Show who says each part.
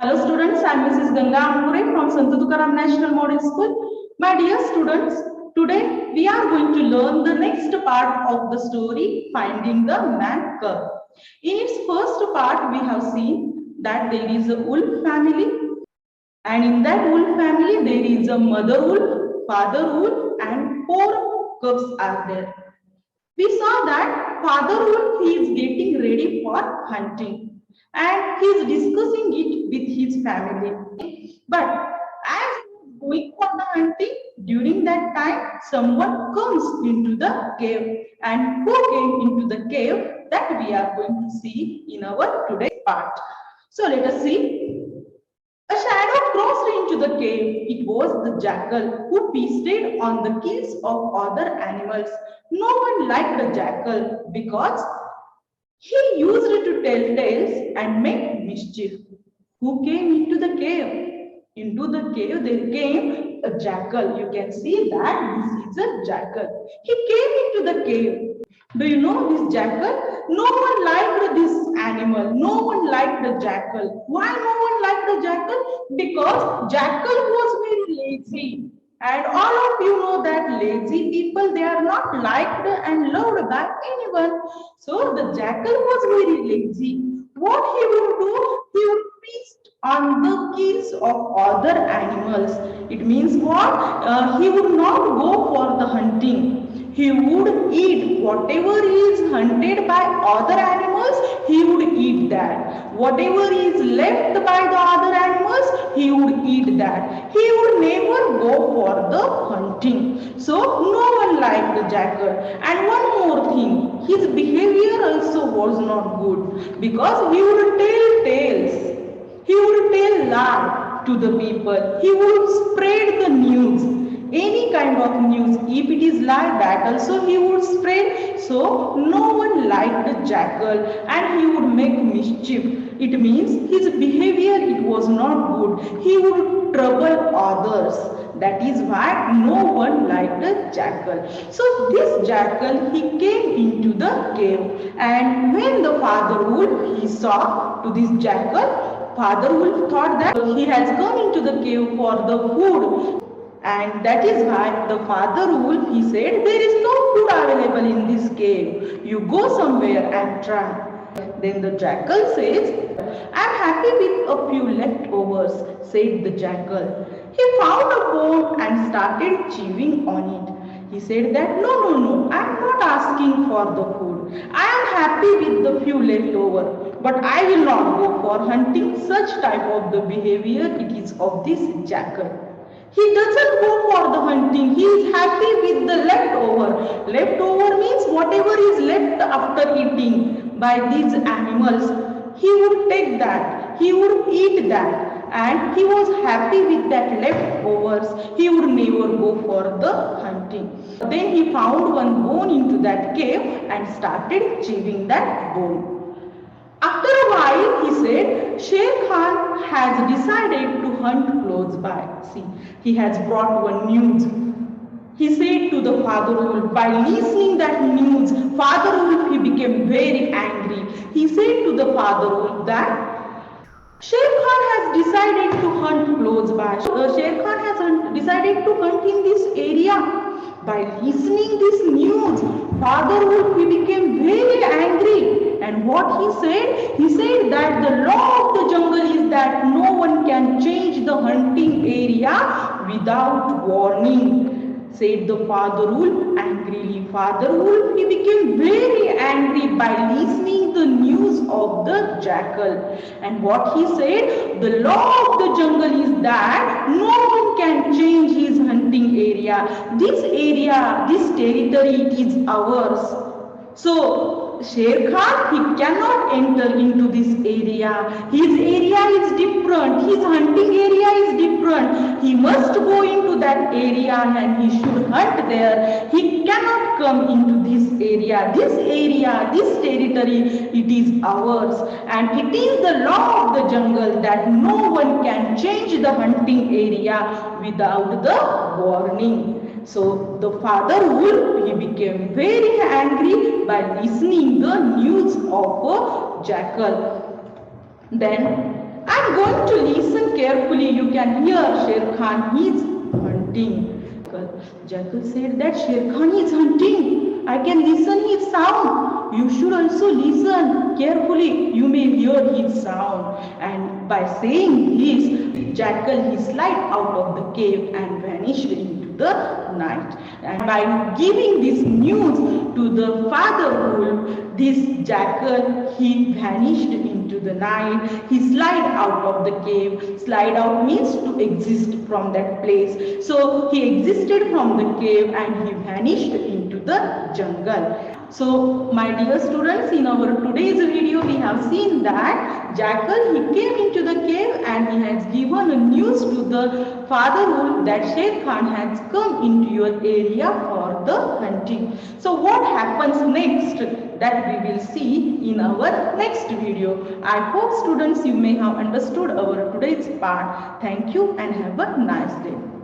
Speaker 1: Hello students, I am Mrs. Ganga Ampure from Sant Tukaram National Model School. My dear students, today we are going to learn the next part of the story, Finding the Man Cub. In its first part, we have seen that there is a wolf family, and in that wolf family there is a mother wolf, father wolf, and four cubs are there. We saw that father wolf is getting ready for hunting and he is discussing it with his family. But as going for the hunting, during that time someone comes into the cave, and who came into the cave, that we are going to see in our today's part. So let us see. A shadow crossed into the cave. It was the jackal who feasted on the kills of other animals. No one liked the jackal because he used to tell tales and make mischief. Who came into the cave? Into the cave there came a jackal. You can see that this is a jackal. He came into the cave. Do you know this jackal? No one liked this animal. No one liked the jackal. Why no one liked the jackal? Because jackal was very lazy. And all of you know that lazy people, they are not liked and loved by anyone. So the jackal was very lazy. What he would do? He would feast on the kills of other animals. It means what? He would not go for the hunting. He would eat whatever is hunted by other animals, he would eat that. Whatever is left by the other animals, he would eat that. He would never go for the hunting. So no one liked the jackal. And one more thing, his behavior also was not good because he would tell tales. He would tell lie to the people. He would spread the news. Any kind of news, if it is lie, that also he would spread. So no one liked the jackal and he would make mischief. It means his behavior, it was not good. He would trouble others. That is why no one liked the jackal. So this jackal, he came into the cave, and when the father wolf, he saw to this jackal, father wolf thought that he has come into the cave for the food, and that is why the father wolf, he said, there is no food available in this cave. You go somewhere and try. Then the jackal says, I am happy with a few leftovers, said the jackal. He found a bone and started chewing on it. He said that no, I am not asking for the food. I am happy with the few leftover, but I will not go for hunting. Such type of the behavior it is of this jackal. He doesn't go for the hunting. He is happy with the leftover. Leftover means whatever is left after eating by these animals. He would take that. He would eat that. And he was happy with that leftovers. He would never go for the hunting. Then he found one bone into that cave and started chewing that bone. After a while, he said, Sher Khan has decided to hunt close by. See, he has brought one news. He said to the father wolf, by listening that news, father wolf, he became very angry. He said to the father wolf that Sher Khan has decided to hunt close by. Sher Khan has decided to hunt in this area. By listening this news, father wolf, he became very angry. And what he said? He said that the law of the jungle is that no one can change the hunting area without warning, said the father wolf angrily. Father wolf, he became very angry by listening the news of the jackal. And what he said? The law of the jungle is that no one can change his hunting area. This area, this territory is ours. So Sher Khan, he cannot enter into this area. His area is different. His hunting area is different. He must go into that area and he should hunt there. He cannot come into this area. This area, this territory, it is ours. And it is the law of the jungle that no one can change the hunting area without the warning. So the father wolf, he became very angry by listening the news of a jackal. Then I'm going to listen carefully. You can hear Sher Khan. He's hunting. Jackal said that Sher Khan is hunting. I can listen his sound. You should also listen carefully. You may hear his sound. And by saying this, Jackal he slid out of the cave and vanished into the night. And by giving this news to the father wolf, this jackal he vanished into the night. He slid out of the cave. Slide out means to exist from that place. So he existed from the cave and he vanished into the jungle. So my dear students, in our today's video we have seen that jackal he came into the cave and he has given a news to the father wolf that Sher Khan has come into your area for the hunting. So what happens next, that we will see in our next video. I hope students you may have understood our today's part. Thank you and have a nice day.